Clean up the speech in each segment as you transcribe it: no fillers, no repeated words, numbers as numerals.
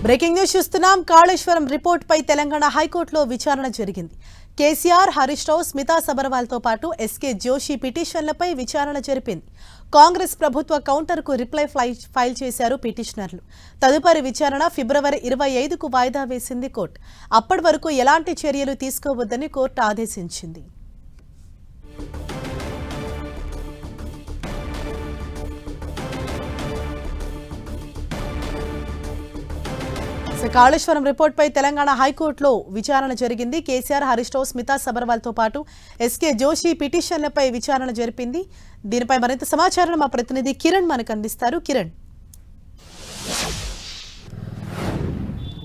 Breaking news చూస్తున్నాం. Kaleshwaram report పై తెలంగాణ హైకోర్టులో విచారణ జరిగింది. కేసీఆర్, హరీష్ రావు, స్మితా సబర్వాల్తో పాటు ఎస్కే జోషి పిటిషన్లపై విచారణ జరిపింది. కాంగ్రెస్ ప్రభుత్వ కౌంటర్కు రిప్లై ఫైల్ చేశారు పిటిషనర్లు. తదుపరి విచారణ ఫిబ్రవరి 25కు వాయిదా వేసింది కోర్టు. అప్పటి వరకు ఎలాంటి చర్యలు తీసుకోవద్దని కోర్టు ఆదేశించింది. కాళేశ్వరం రిపోర్ట్ పై తెలంగాణ హైకోర్టులో విచారణ జరిగింది. కేసీఆర్, హరీష్ రావు, స్మితా సబర్వాల్తో పాటు ఎస్కే జోషి పిటిషన్లపై విచారణ జరిపింది. దీనిపై మరింత సమాచారం మా ప్రతినిధి కిరణ్ మనకు అందిస్తారు. కిరణ్,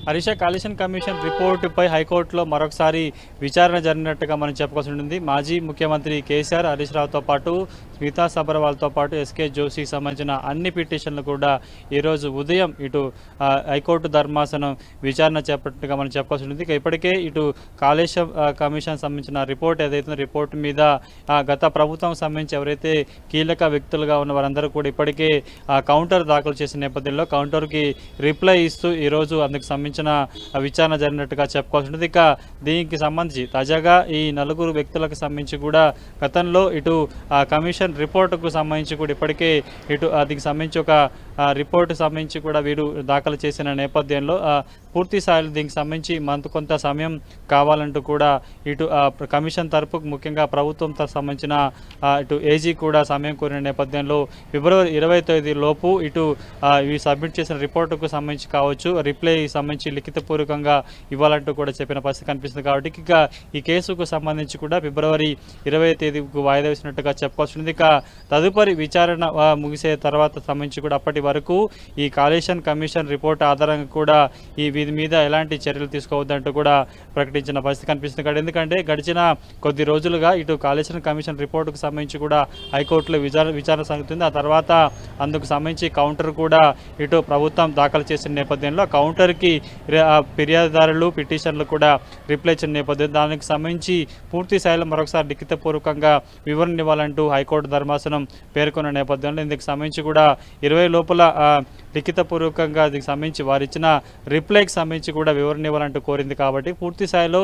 హరీష, కాళేశ్వరం కమిషన్ రిపోర్టుపై హైకోర్టులో మరొకసారి విచారణ జరిగినట్టుగా మనం చెప్పుకోవాల్సి ఉంటుంది. మాజీ ముఖ్యమంత్రి కేసీఆర్, హరీష్ రావుతో పాటు స్మితా సబర్వాల్తో పాటు ఎస్కే జోషికి సంబంధించిన అన్ని పిటిషన్లు కూడా ఈరోజు ఉదయం ఇటు హైకోర్టు ధర్మాసనం విచారణ చేపట్టినట్టుగా మనం చెప్పుకోవాల్సి ఉంటుంది. ఇప్పటికే ఇటు కాళేశ్వరం కమిషన్ సంబంధించిన రిపోర్ట్ ఏదైతే రిపోర్టు మీద గత ప్రభుత్వం సంబంధించి ఎవరైతే కీలక వ్యక్తులుగా ఉన్న వారందరూ కూడా ఇప్పటికే కౌంటర్ దాఖలు చేసిన నేపథ్యంలో కౌంటర్కి రిప్లై ఇస్తూ ఈరోజు అందుకు సంబంధించిన విచారణ జరిగినట్టుగా చెప్పుకోవాల్సి ఉంటుంది. ఇక దీనికి సంబంధించి తాజాగా ఈ నలుగురు వ్యక్తులకు సంబంధించి కూడా గతంలో ఇటు కమిషన్ రిపోర్టుకు సంబంధించి కూడా ఇప్పటికే ఇటు దీనికి సంబంధించి ఒక రిపోర్టు సంబంధించి కూడా వీరు దాఖలు చేసిన నేపథ్యంలో పూర్తి స్థాయిలో దీనికి సంబంధించి కొంత సమయం కావాలంటూ కూడా ఇటు కమిషన్ తరపు ముఖ్యంగా ప్రభుత్వం సంబంధించిన ఇటు ఏజీ కూడా సమయం కోరిన నేపథ్యంలో ఫిబ్రవరి 20 లోపు ఇటు ఇవి సబ్మిట్ చేసిన రిపోర్టుకు సంబంధించి కావచ్చు రిప్లై సంబంధించి లిఖితపూర్వకంగా ఇవ్వాలంటూ కూడా చెప్పిన పరిస్థితి కనిపిస్తుంది. కాబట్టి ఇక ఈ కేసుకు సంబంధించి కూడా ఫిబ్రవరి 20 వాయిదా వేసినట్టుగా చెప్పుకోవచ్చు. ఇక తదుపరి విచారణ ముగిసే తర్వాత సంబంధించి కూడా అప్పటి వరకు ఈ కాళేశ్వరం కమిషన్ రిపోర్ట్ ఆధారంగా కూడా వీరి మీద ఎలాంటి చర్యలు తీసుకోవద్దంటూ కూడా ప్రకటించిన పరిస్థితి కనిపిస్తుంది. ఎందుకంటే గడిచిన కొద్ది రోజులుగా ఇటు కాళేశ్వరం కమిషన్ రిపోర్టుకు సంబంధించి కూడా హైకోర్టులో విచారణ సాగుతుంది. ఆ తర్వాత అందుకు సంబంధించి కౌంటర్ కూడా ఇటు ప్రభుత్వం దాఖలు చేసిన నేపథ్యంలో కౌంటర్కి ఫిర్యాదుదారులు పిటిషన్లు కూడా రిప్లై ఇచ్చిన నేపథ్యం దానికి సంబంధించి పూర్తి స్థాయిలో మరొకసారి లిఖితపూర్వకంగా వివరణ ఇవ్వాలంటూ హైకోర్టు ధర్మాసనం పేర్కొన్న నేపథ్యంలో ఇందుకు సంబంధించి కూడా 20 లోపల లిఖితపూర్వకంగా దీనికి సంబంధించి వారు ఇచ్చిన రిప్లైకి సంబంధించి కూడా వివరణ ఇవ్వాలంటూ కోరింది. కాబట్టి పూర్తి స్థాయిలో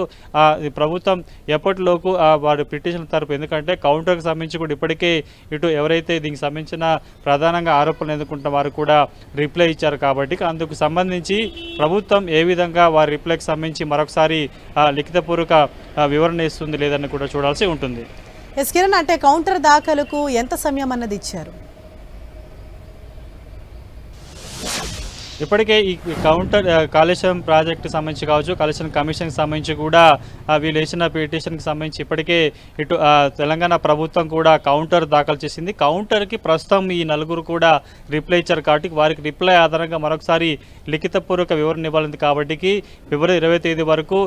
ప్రభుత్వం ఎప్పటిలోపు వారి పిటిషన్ తరపు ఎందుకంటే కౌంటర్కి సంబంధించి కూడా ఇప్పటికే ఇటు ఎవరైతే దీనికి సంబంధించిన ప్రధానంగా ఆరోపణలు ఎదుర్కొంటున్న వారు కూడా రిప్లై ఇచ్చారు. కాబట్టి అందుకు సంబంధించి ప్రభుత్వం ఏ విధంగా వారి రిప్లైకి సంబంధించి మరొకసారి లిఖితపూర్వక వివరణ ఇస్తుంది లేదని కూడా చూడాల్సి ఉంటుంది. ఎస్ కిరణ్, అంటే కౌంటర్ దాఖలుకు ఎంత సమయం అన్నది ఇచ్చారు? ఇప్పటికే ఈ కౌంటర్ కాళేశ్వరం ప్రాజెక్టు సంబంధించి కావచ్చు కాళేశ్వరం కమిషన్కి సంబంధించి కూడా వీళ్ళు వేసిన పిటిషన్కి సంబంధించి ఇప్పటికే ఇటు తెలంగాణ ప్రభుత్వం కూడా కౌంటర్ దాఖలు చేసింది. కౌంటర్కి ప్రస్తుతం ఈ నలుగురు కూడా రిప్లై ఇచ్చారు. కాబట్టి వారికి రిప్లై ఆధారంగా మరొకసారి లిఖితపూర్వక వివరణ ఇవ్వాలని కాబట్టి ఫిబ్రవరి 20 వరకు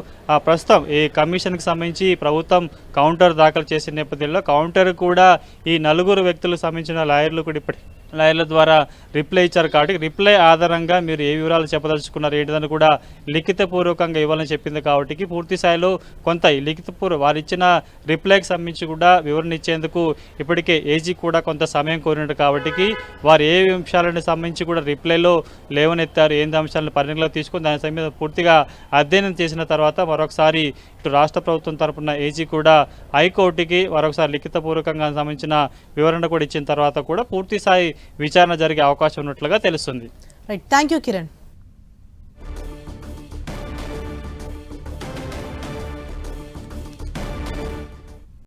ప్రస్తుతం ఈ కమిషన్కి సంబంధించి ప్రభుత్వం కౌంటర్ దాఖలు చేసిన నేపథ్యంలో కౌంటర్ కూడా ఈ నలుగురు వ్యక్తులకు సంబంధించిన లాయర్లు కూడా లాయర్ల ద్వారా రిప్లై ఇచ్చారు. కాబట్టి రిప్లై ఆధారంగా మీరు ఏ వివరాలు చెప్పదలుచుకున్నారు ఏంటిదని కూడా లిఖితపూర్వకంగా ఇవ్వాలని చెప్పింది. కాబట్టి పూర్తి స్థాయిలో కొంత వారు ఇచ్చిన రిప్లైకి సంబంధించి కూడా వివరణ ఇచ్చేందుకు ఇప్పటికే ఏజీ కూడా కొంత సమయం కోరినట్టు. కాబట్టి వారు ఏ అంశాలను సంబంధించి కూడా రిప్లైలో లేవనెత్తారు, ఏంది అంశాలను పరిగణలోకి తీసుకుని దాని మీద పూర్తిగా అధ్యయనం చేసిన తర్వాత మరొకసారి ఇటు రాష్ట్ర ప్రభుత్వం తరపున ఏజీ కూడా హైకోర్టుకి మరొకసారి లిఖితపూర్వకంగా సంబంధించిన వివరణ కూడా ఇచ్చిన తర్వాత కూడా పూర్తి స్థాయి విచారణ జరిగే అవకాశం ఉన్నట్లుగా తెలుస్తుంది. Right, thank you Kiran.